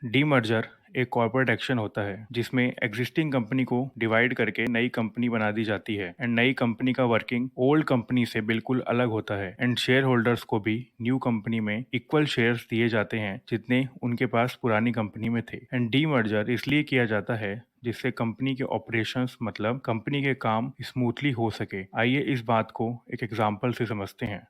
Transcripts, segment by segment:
Demerger एक corporate action होता है जिसमें एग्जिस्टिंग कंपनी को डिवाइड करके नई कंपनी बना दी जाती है एंड नई कंपनी का वर्किंग ओल्ड कंपनी से बिल्कुल अलग होता है एंड शेयर होल्डर्स को भी न्यू कंपनी में इक्वल शेयर्स दिए जाते हैं जितने उनके पास पुरानी कंपनी में थे। एंड डीमर्जर इसलिए किया जाता है जिससे कंपनी के ऑपरेशंस मतलब कंपनी के काम स्मूथली हो सके। आइए इस बात को एक एग्जांपल से समझते हैं।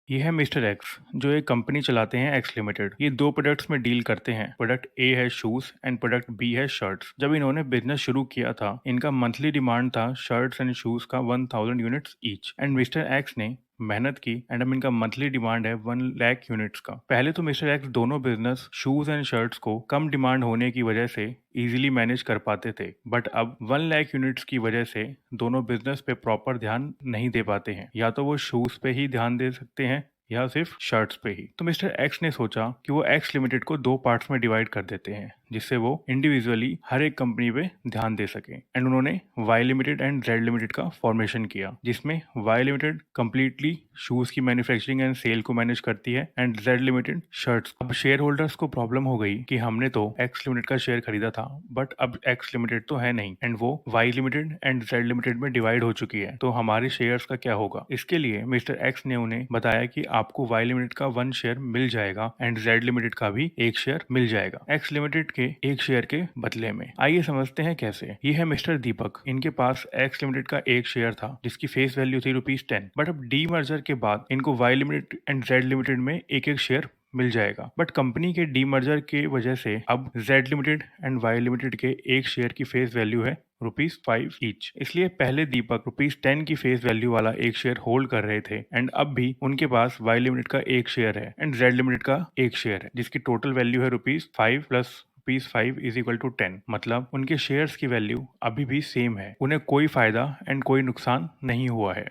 ये है मिस्टर एक्स जो एक कंपनी चलाते हैं एक्स लिमिटेड। ये दो प्रोडक्ट्स में डील करते हैं। प्रोडक्ट ए है शूज एंड प्रोडक्ट बी है शर्ट्स। जब इन्होंने बिजनेस शुरू किया था इनका मंथली डिमांड था शर्ट्स एंड शूज का 1000 units each and mister x ने मेहनत की एंड अब इनका मंथली डिमांड है 1 लाख यूनिट्स का। पहले तो मिस्टर एक्स दोनों बिजनेस शूज एंड शर्ट्स को कम डिमांड होने की वजह से इजीली मैनेज कर पाते थे, बट अब 1 लाख यूनिट्स की वजह से दोनों बिजनेस पे प्रॉपर ध्यान नहीं दे पाते हैं। या तो वो शूज पे ही ध्यान दे सकते हैं या सिर्फ शर्ट्स पे ही। तो मिस्टर एक्स ने सोचा कि वो एक्स लिमिटेड को दो पार्ट्स में डिवाइड कर देते हैं जिससे वो इंडिविजुअली हर एक कंपनी पे ध्यान दे सके। एंड उन्होंने Y limited and Z limited का फॉर्मेशन किया जिसमें वाई लिमिटेड कंप्लीटली शूज की मैन्युफैक्चरिंग एंड सेल को मैनेज करती है एंड जेड लिमिटेड शर्ट्स। अब शेयर होल्डर्स को प्रॉब्लम हो गई कि हमने तो एक्स लिमिटेड का शेयर खरीदा था बट अब एक्स लिमिटेड तो है नहीं एंड वो Y limited and Z limited में डिवाइड हो चुकी है, तो हमारे शेयर्स का क्या होगा। इसके लिए मिस्टर एक्स ने उन्हें बताया कि आपको वाई लिमिटेड का 1 शेयर मिल जाएगा एंड जेड लिमिटेड का भी 1 शेयर मिल जाएगा एक्स लिमिटेड के 1 शेयर के बदले में। आइए समझते हैं कैसे। ये है मिस्टर दीपक। इनके पास एक्स लिमिटेड का 1 शेयर था जिसकी फेस वैल्यू थी ₹10, बट अब डी मर्जर के बाद इनको Y limited and Z limited में एक एक शेयर मिल जाएगा। बट कंपनी के डीमर्जर के वजह से अब Z limited and Y limited के 1 शेयर की फेस वैल्यू है ₹5 ईच। इसलिए पहले दीपक ₹10 की फेस वैल्यू वाला 1 शेयर होल्ड कर रहे थे एंड अब भी उनके पास वाई लिमिटेड का 1 शेयर है एंड जेड लिमिटेड का 1 शेयर है जिसकी टोटल वैल्यू है ₹5 प्लस ₹5 इज इक्वल टू 10। मतलब उनके शेयर्स की वैल्यू अभी भी सेम है। उन्हें कोई फायदा एंड कोई नुकसान नहीं हुआ है।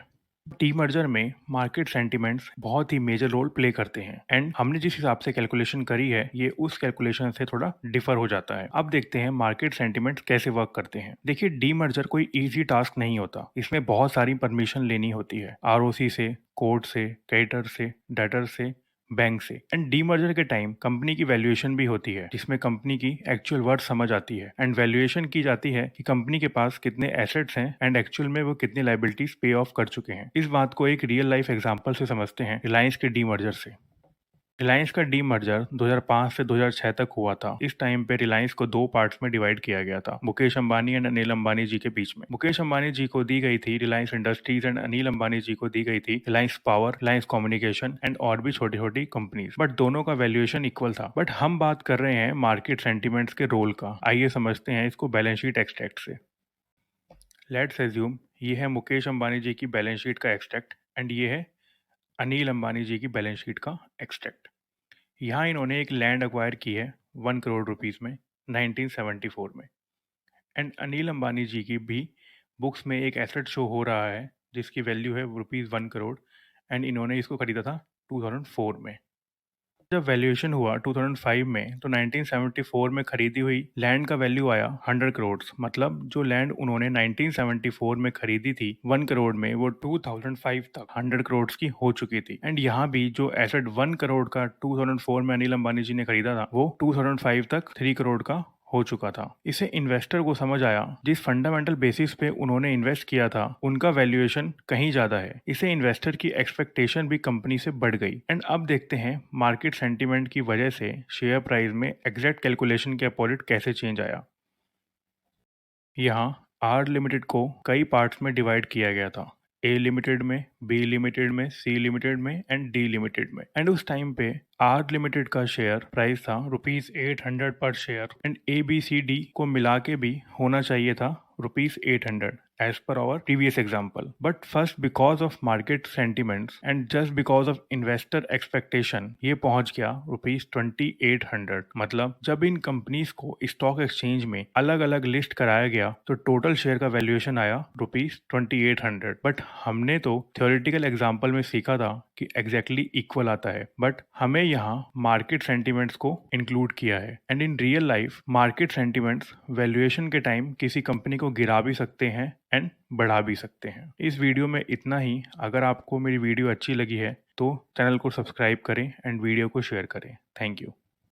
टी मर्जर में मार्केट सेंटिमेंट्स बहुत ही मेजर रोल प्ले करते हैं एंड हमने जिस हिसाब से कैलकुलेशन करी है ये उस कैलकुलेशन से थोड़ा डिफर हो जाता है। अब देखते हैं मार्केट सेंटिमेंट्स कैसे वर्क करते हैं। देखिए, डी मर्जर कोई इजी टास्क नहीं होता। इसमें बहुत सारी परमिशन लेनी होती है आरओसी से, कोर्ट से, क्रेडिटर से, डेटर से, बैंक से। एंड डीमर्जर के टाइम कंपनी की वैल्यूएशन भी होती है जिसमें कंपनी की एक्चुअल वर्थ समझ आती है एंड वैल्यूएशन की जाती है कि कंपनी के पास कितने एसेट्स हैं एंड एक्चुअल में वो कितनी लाइबिलिटीज पे ऑफ कर चुके हैं। इस बात को एक रियल लाइफ एग्जांपल से समझते हैं रिलायंस के डीमर्जर से। रिलायंस का डीमर्जर 2005 से 2006 तक हुआ था। इस टाइम पे रिलायंस को दो पार्ट्स में डिवाइड किया गया था मुकेश अंबानी एंड अनिल अंबानी जी के बीच में। मुकेश अंबानी जी को दी गई थी रिलायंस इंडस्ट्रीज एंड अनिल अंबानी जी को दी गई थी Reliance power, Reliance communication and और भी छोटी छोटी कंपनीज। बट दोनों का वैल्यूएशन इक्वल था। बट हम बात कर रहे हैं मार्केट सेंटिमेंट्स के रोल का। आइए समझते हैं इसको बैलेंस शीट एक्सट्रैक्ट से। लेट्स एज्यूम ये है मुकेश अंबानी जी की बैलेंस शीट का एक्सट्रैक्ट एंड ये है अनिल अंबानी जी की बैलेंस शीट का एक्सट्रैक्ट। यहाँ इन्होंने एक लैंड अक्वायर की है 1 करोड़ रुपीज़ में 1974 में एंड अनिल अंबानी जी की भी बुक्स में एक एसेट शो हो रहा है जिसकी वैल्यू है ₹1 करोड़ एंड इन्होंने इसको खरीदा था 2004 में। जब वैल्यूएशन हुआ 2005 में तो 1974 में खरीदी हुई लैंड का वैल्यू आया 100 करोड़। मतलब जो लैंड उन्होंने 1974 में खरीदी थी 1 करोड़ में वो 2005 तक 100 करोड़ की हो चुकी थी। एंड यहाँ भी जो एसेट 1 करोड़ का 2004 में अनिल अंबानी जी ने खरीदा था वो 2005 तक 3 करोड़ का हो चुका था। इसे इन्वेस्टर को समझ आया जिस फंडामेंटल बेसिस पे उन्होंने इन्वेस्ट किया था उनका वैल्यूएशन कहीं ज्यादा है। इसे इन्वेस्टर की एक्सपेक्टेशन भी कंपनी से बढ़ गई एंड अब देखते हैं मार्केट सेंटीमेंट की वजह से शेयर प्राइस में एग्जैक्ट कैलकुलेशन के अपोजिट कैसे चेंज आया। यहाँ आर लिमिटेड को कई पार्ट्स में डिवाइड किया गया था, ए लिमिटेड में, बी लिमिटेड में, सी लिमिटेड में एंड डी लिमिटेड में। एंड उस टाइम पे आर लिमिटेड का शेयर प्राइस था ₹800 पर share and A B C D को मिला के भी होना चाहिए था ₹800 as per our previous example. But first because of market sentiments and just because of investor expectation ये पहुंच गया ₹2800। मतलब जब इन कंपनीज को स्टॉक एक्सचेंज में अलग अलग लिस्ट कराया गया तो टोटल शेयर का वैल्यूएशन आया ₹2800। बट हमने तो थ्योरेटिकल एग्जाम्पल में सीखा था कि एग्जैक्टली इक्वल आता है, बट हमें यहाँ मार्केट सेंटिमेंट्स को इंक्लूड किया है and in real life market sentiments valuation के टाइम किसी कंपनी को गिरा भी सकते हैं एंड बढ़ा भी सकते हैं। इस वीडियो में इतना ही। अगर आपको मेरी वीडियो अच्छी लगी है तो चैनल को सब्सक्राइब करें एंड वीडियो को शेयर करें। Thank you.